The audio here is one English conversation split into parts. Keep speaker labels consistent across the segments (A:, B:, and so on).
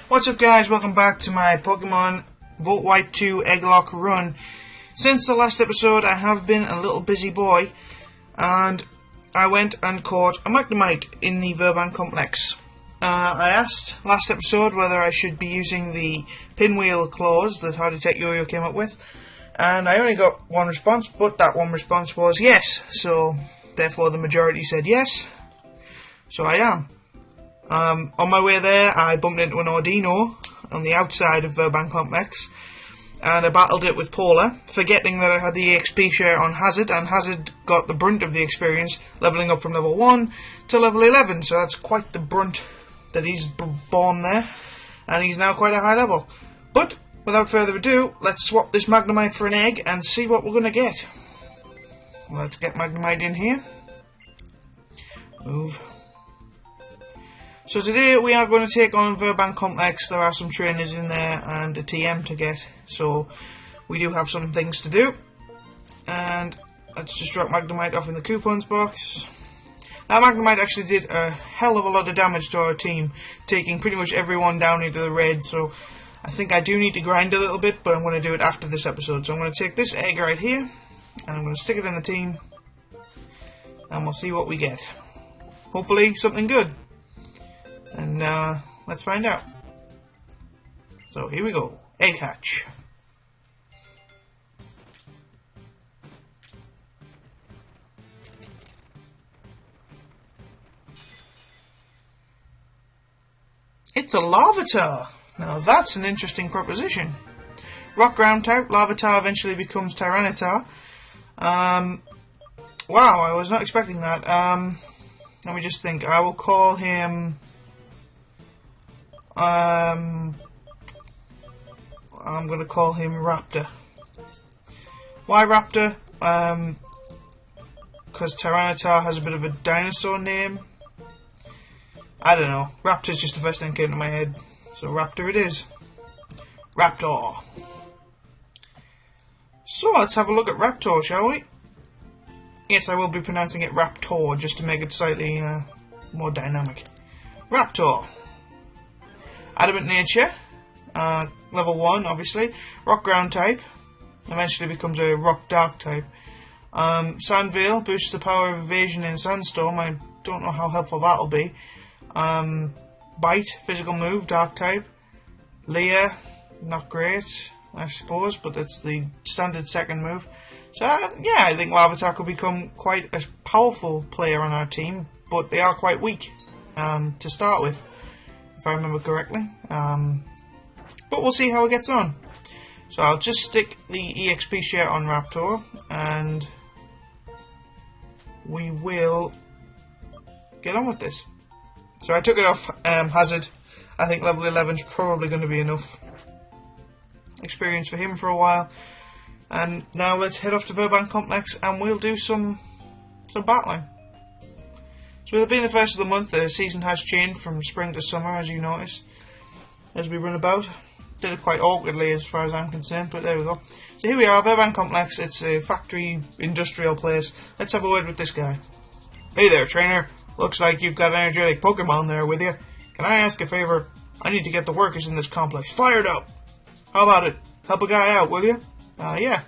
A: What's up guys, welcome back to my Pokemon Volt White 2 Egglocke run. Since the last episode I have been a little busy boy and I went and caught a Magnemite in the Verban complex. I asked last episode whether I should be using the pinwheel clause that How to Tech Yo-Yo came up with, and I only got one response, but that one response was yes, so therefore the majority said yes, so I am. On my way there I bumped into an Ordino on the outside of Verban complex, and I battled it with Paula, forgetting that I had the EXP share on Hazard, and Hazard got the brunt of the experience, levelling up from level 1 to level 11, so that's quite the brunt that he's born there, and he's now quite a high level. But without further ado, let's swap this Magnemite for an egg and see what we're going to get. Let's get Magnemite in here. Move. So today we are going to take on Verban complex. There are some trainers in there and a TM to get, so we do have some things to do. And let's just drop Magnemite off in the coupons box. That Magnemite actually did a hell of a lot of damage to our team, taking pretty much everyone down into the red, so I think I do need to grind a little bit, but I'm going to do it after this episode. So I'm going to take this egg right here, and I'm going to stick it in the team, and we'll see what we get. Hopefully something good. And let's find out. So here we go. Egg hatch. It's a Larvitar! Now that's an interesting proposition. Rock ground type, Larvitar eventually becomes Tyranitar. Wow, I was not expecting that. Let me just think. I will call him... I'm going to call him Raptor. Why Raptor? Because Tyranitar has a bit of a dinosaur name. I don't know. Raptor's just the first thing that came to my head. So Raptor it is. Raptor. So let's have a look at Raptor, shall we? Yes, I will be pronouncing it Raptor just to make it slightly more dynamic. Raptor. Adamant nature. Level 1, obviously. Rock ground type. Eventually becomes a rock dark type. Sand Veil boosts the power of evasion in Sandstorm. I don't know how helpful that'll be. Bite, physical move, dark type. Leer, not great, I suppose, but that's the standard second move. So yeah, I think Larvitar could become quite a powerful player on our team, but they are quite weak to start with, if I remember correctly. But we'll see how it gets on. So I'll just stick the EXP share on Raptor, and we will get on with this. So I took it off Hazard. I think level 11 is probably going to be enough experience for him for a while. And now let's head off to Verban complex and we'll do some battling. So with it being the first of the month, the season has changed from spring to summer, as you notice, as we run about. Did it quite awkwardly as far as I'm concerned, but there we go. So here we are, Verban complex. It's a factory industrial place. Let's have a word with this guy. Hey there, trainer. Looks like you've got an energetic Pokemon there with you. Can I ask a favour? I need to get the workers in this complex fired up. How about it? Help a guy out, will you? Yeah.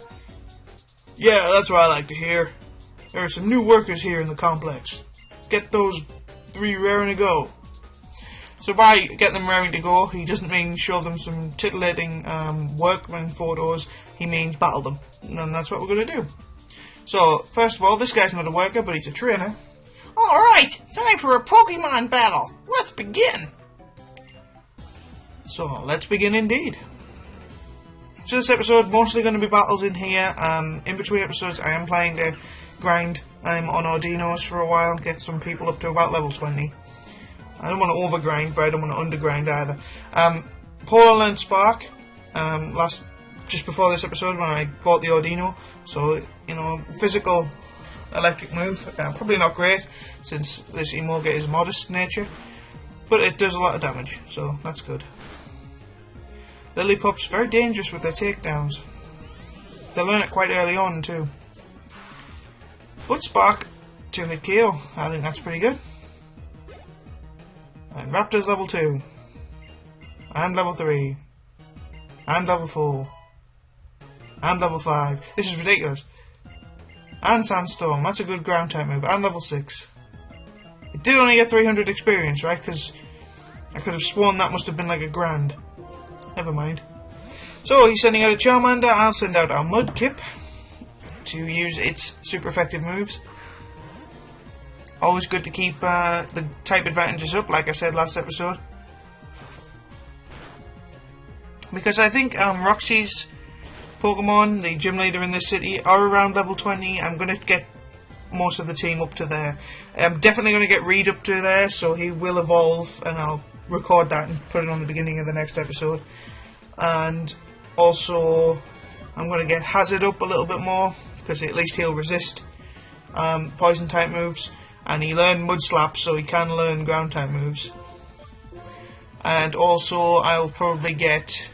A: Yeah, that's what I like to hear. There are some new workers here in the complex. Get those 3 raring to go. So by get them raring to go, he doesn't mean show them some titillating workman photos. He means battle them. And that's what we're going to do. So, first of all, this guy's not a worker, but he's a trainer. Alright, time for a Pokemon battle. Let's begin. So, let's begin indeed. So this episode, mostly going to be battles in here. In between episodes, I am planning to grind on Ordinos for a while, get some people up to about level 20. I don't want to overgrind, but I don't want to undergrind either. Paula learned Spark just before this episode when I bought the Ordino. So, you know, physical electric move, probably not great since this Emolga is modest nature, but it does a lot of damage, so that's good. Lillipup's very dangerous with their takedowns. They learn it quite early on too. But Spark, 2-hit KO, I think that's pretty good. And Raptor's level 2. And level 3. And level 4. And level 5. This is ridiculous. And Sandstorm. That's a good ground type move. And level 6. It did only get 300 experience, right? Because I could have sworn that must have been like a grand. Never mind. So he's sending out a Charmander. I'll send out our Mudkip to use its super effective moves. Always good to keep the type advantages up, like I said last episode. Because I think Roxy's Pokemon, the gym leader in this city, are around level 20. I'm going to get most of the team up to there. I'm definitely going to get Reed up to there, so he will evolve, and I'll record that and put it on the beginning of the next episode. And also, I'm going to get Hazard up a little bit more, because at least he'll resist poison type moves. And he learned Mud Slap, so he can learn ground type moves. And also, I'll probably get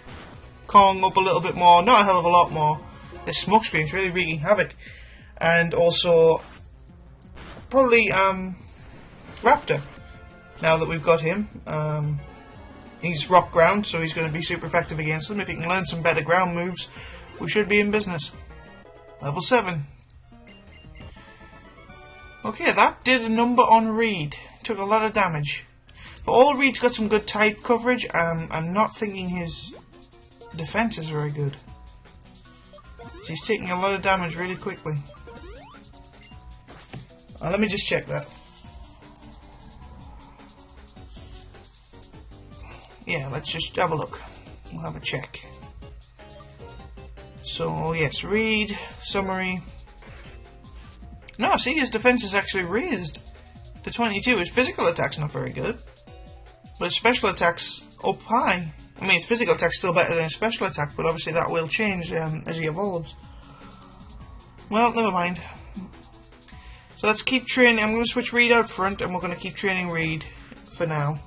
A: Kong up a little bit more, not a hell of a lot more. This smoke screen's really wreaking havoc. And also, probably Raptor, now that we've got him. He's rock ground, so he's going to be super effective against them. If he can learn some better ground moves, we should be in business. Level 7. Okay, that did a number on Reed. Took a lot of damage. For all, Reed's got some good type coverage. I'm not thinking his defense is very good. He's taking a lot of damage really quickly. Let me just check that. Yeah, let's just have a look. We'll have a check. So, yes, Reed, summary. No, see, his defense is actually raised to 22. His physical attack's not very good, but his special attack's up high. I mean, his physical attack's still better than his special attack, but obviously that will change as he evolves. Well, never mind. So let's keep training. I'm going to switch Reed out front, and we're going to keep training Reed for now.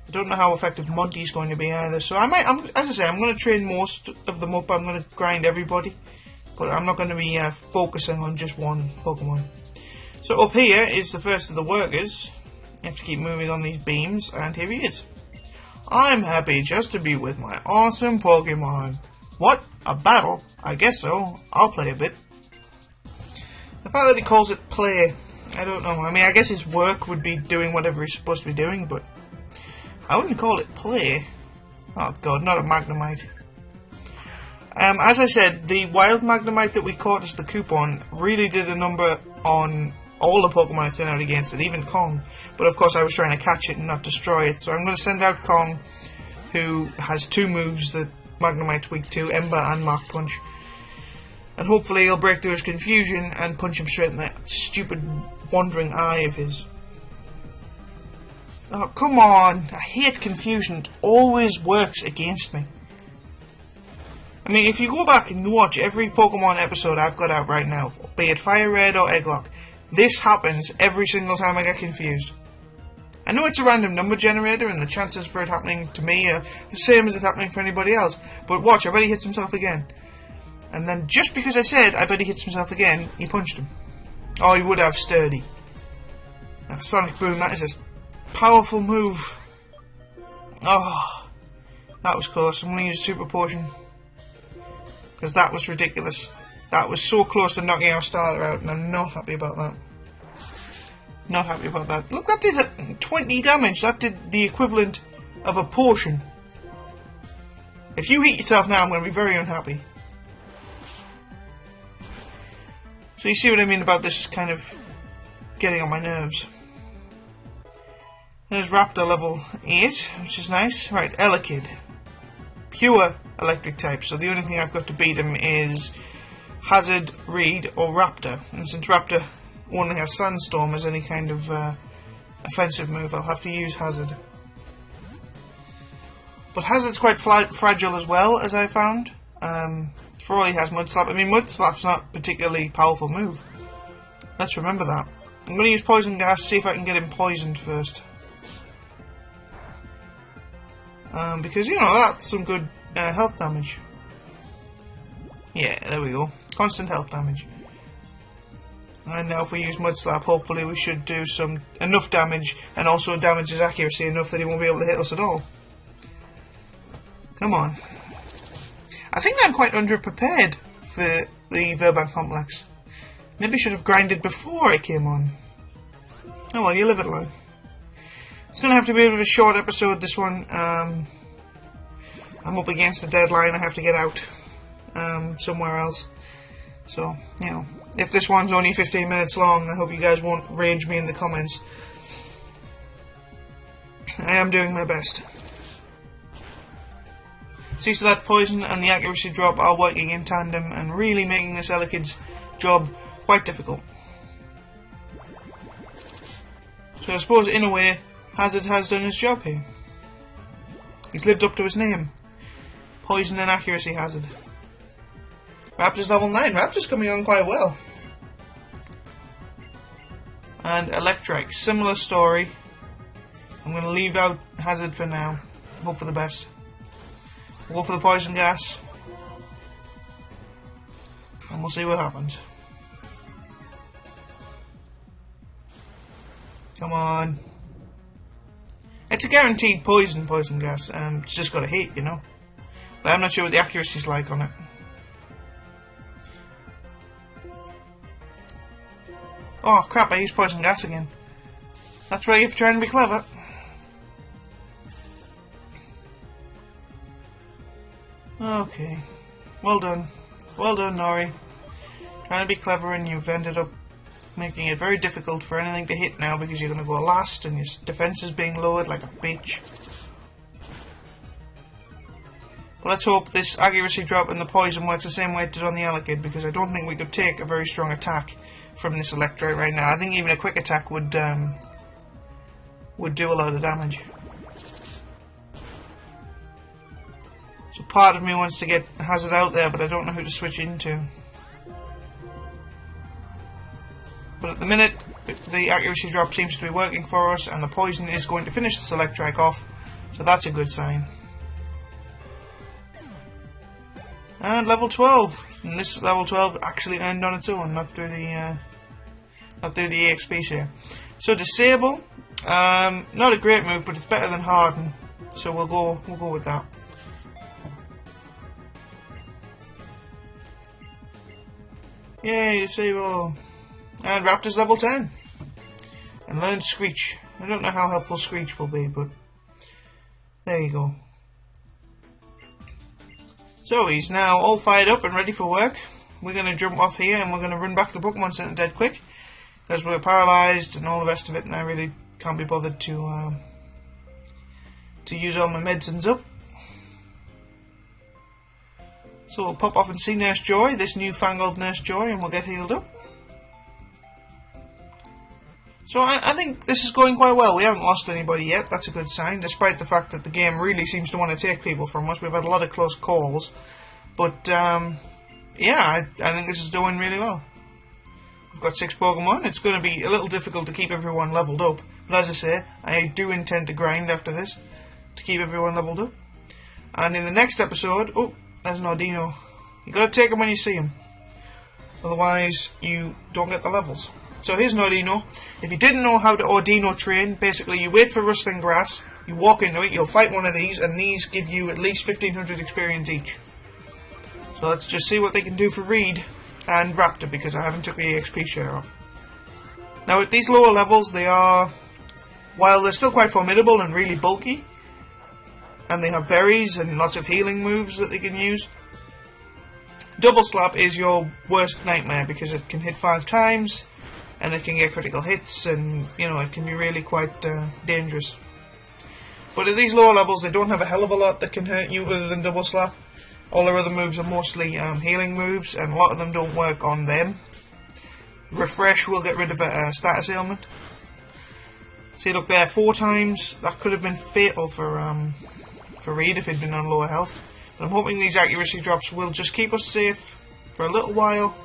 A: I don't know how effective Monty's going to be either, so as I say, I'm going to train most of them up. I'm going to grind everybody, but I'm not going to be focusing on just one Pokemon. So up here is the first of the workers. You have to keep moving on these beams, and here he is. I'm happy just to be with my awesome Pokemon. What? A battle? I guess so. I'll play a bit. The fact that he calls it play, I don't know. I mean, I guess his work would be doing whatever he's supposed to be doing, but I wouldn't call it play. Oh god, not a Magnemite. As I said, the wild Magnemite that we caught as the coupon really did a number on all the Pokemon I sent out against it, even Kong. But of course I was trying to catch it and not destroy it, so I'm going to send out Kong, who has two moves that Magnemite's weak to, Ember and Mach Punch. And hopefully he'll break through his confusion and punch him straight in that stupid wandering eye of his. Oh, come on! I hate confusion. It always works against me. I mean, if you go back and watch every Pokemon episode I've got out right now, be it Fire Red or Egglocke, this happens every single time I get confused. I know it's a random number generator and the chances for it happening to me are the same as it happening for anybody else, but watch, I bet he hits himself again. And then just because I said I bet he hits himself again, he punched him. Oh, he would have Sturdy. Sonic Boom, that is a powerful move. Oh, that was close. I'm going to use Super Potion, because that was ridiculous. That was so close to knocking our starter out, and I'm not happy about that. Not happy about that. Look, that did 20 damage. That did the equivalent of a potion. If you hit yourself now, I'm going to be very unhappy. So you see what I mean about this kind of getting on my nerves. There's Raptor level 8, which is nice. Right, Elekid. Pure electric type, so the only thing I've got to beat him is Hazard, Reed, or Raptor. And since Raptor only has Sandstorm as any kind of offensive move, I'll have to use Hazard. But Hazard's quite fragile as well, as I found. For all he has Mud Slap. I mean, Mud Slap's not a particularly powerful move. Let's remember that. I'm going to use Poison Gas, see if I can get him poisoned first. Because, you know, that's some good health damage. Yeah, there we go. Constant health damage. And now if we use Mud Slap, hopefully we should do enough damage, and also damage his accuracy enough that he won't be able to hit us at all. Come on. I think I'm quite underprepared for the Verbank Complex. Maybe I should have grinded before it came on. Oh well, you live it alone. It's going to have to be a bit of a short episode, this one. I'm up against a deadline. I have to get out somewhere else. So, you know, if this one's only 15 minutes long, I hope you guys won't rage me in the comments. I am doing my best. See, so that poison and the accuracy drop are working in tandem and really making this Egglocke's job quite difficult. So I suppose, in a way, Hazard has done his job here. He's lived up to his name. Poison and accuracy Hazard. Raptor's level 9. Raptor's coming on quite well. And Electric. Similar story. I'm going to leave out Hazard for now. Hope for the best. We'll go for the poison gas. And we'll see what happens. Come on. It's a guaranteed poison gas. It's just got a hit, you know. But I'm not sure what the accuracy's like on it. Oh crap, I used poison gas again. That's right, if you're trying to be clever. Okay. Well done. Well done, Nori. Trying to be clever, and you've ended up making it very difficult for anything to hit now because you're going to go last and your defense is being lowered like a bitch. Well, let's hope this accuracy drop and the poison works the same way it did on the Egglocke, because I don't think we could take a very strong attack from this Electrite right now. I think even a quick attack would do a lot of damage. So part of me wants to get Hazard out there, but I don't know who to switch into. But at the minute, the accuracy drop seems to be working for us, and the poison is going to finish this Electric off, so that's a good sign. And level 12, and this level 12 actually earned on its own, not through the EXP share. So Disable, not a great move, but it's better than Harden, so we'll go with that. Yay, Disable. And Raptor's level 10. And learned Screech. I don't know how helpful Screech will be, but there you go. So he's now all fired up and ready for work. We're going to jump off here and we're going to run back to the Pokemon Center dead quick, because we're paralysed and all the rest of it, and I really can't be bothered to use all my medicines up. So we'll pop off and see Nurse Joy, this newfangled Nurse Joy, and we'll get healed up. So I think this is going quite well. We haven't lost anybody yet. That's a good sign, despite the fact that the game really seems to want to take people from us. We've had a lot of close calls. But, yeah, I think this is doing really well. We've got 6 Pokemon. It's going to be a little difficult to keep everyone leveled up. But as I say, I do intend to grind after this to keep everyone leveled up. And in the next episode... Oh, there's an Ordino. You've got to take him when you see him. Otherwise, you don't get the levels. So here's an Ordino. If you didn't know how to Ordino train, basically you wait for rustling grass, you walk into it, you'll fight one of these, and these give you at least 1500 experience each. So let's just see what they can do for Reed and Raptor, because I haven't took the EXP share off. Now at these lower levels, they are, while they're still quite formidable and really bulky, and they have berries and lots of healing moves that they can use, Double Slap is your worst nightmare, because it can hit 5 times, and it can get critical hits, and you know, it can be really quite dangerous. But at these lower levels, they don't have a hell of a lot that can hurt you other than Double Slap. All their other moves are mostly healing moves, and a lot of them don't work on them. Refresh will get rid of a status ailment. See, look there, 4 times. That could have been fatal for Reed if he'd been on lower health. But I'm hoping these accuracy drops will just keep us safe for a little while.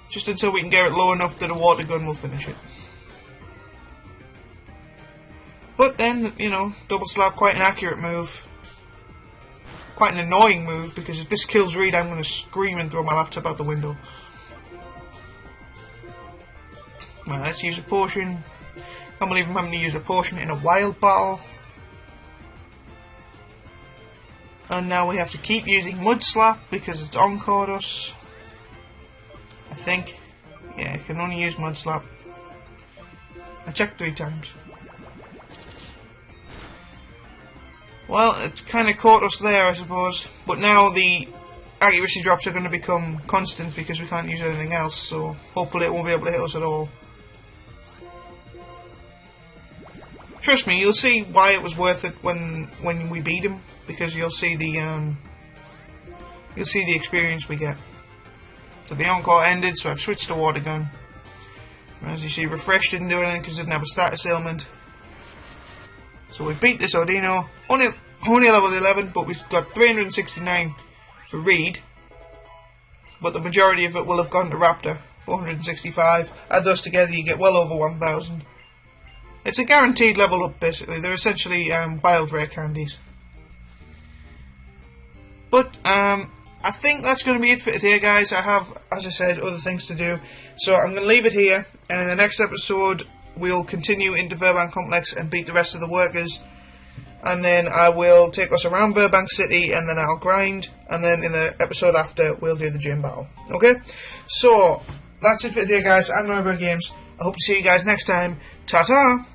A: Just until we can get it low enough that a water gun will finish it. But then, you know, Double Slap, quite an accurate move. Quite an annoying move, because if this kills Reed, I'm going to scream and throw my laptop out the window. Well, let's use a potion. Can't believe I'm having to use a potion in a wild battle. And now we have to keep using Mud Slap because it's encored us. I think. Yeah, I can only use Mud Slap. I checked 3 times. Well, it kind of caught us there, I suppose. But now the accuracy drops are going to become constant because we can't use anything else. So hopefully it won't be able to hit us at all. Trust me, you'll see why it was worth it when we beat him, because you'll see the experience we get. So the encore ended, so I've switched to water gun. And as you see, refresh didn't do anything because it didn't have a status ailment. So we beat this Audino, only level 11, but we've got 369 for Reed. But the majority of it will have gone to Raptor, 465. Add those together, you get well over 1,000. It's a guaranteed level up, basically. They're essentially wild rare candies. But I think that's going to be it for today, guys. I have, as I said, other things to do. So I'm going to leave it here, and in the next episode we'll continue into Verbank Complex and beat the rest of the workers. And then I will take us around Verbank City, and then I'll grind, and then in the episode after we'll do the gym battle. Okay? So that's it for today, guys. I'm NoryBoyGames. I hope to see you guys next time. Ta-ta!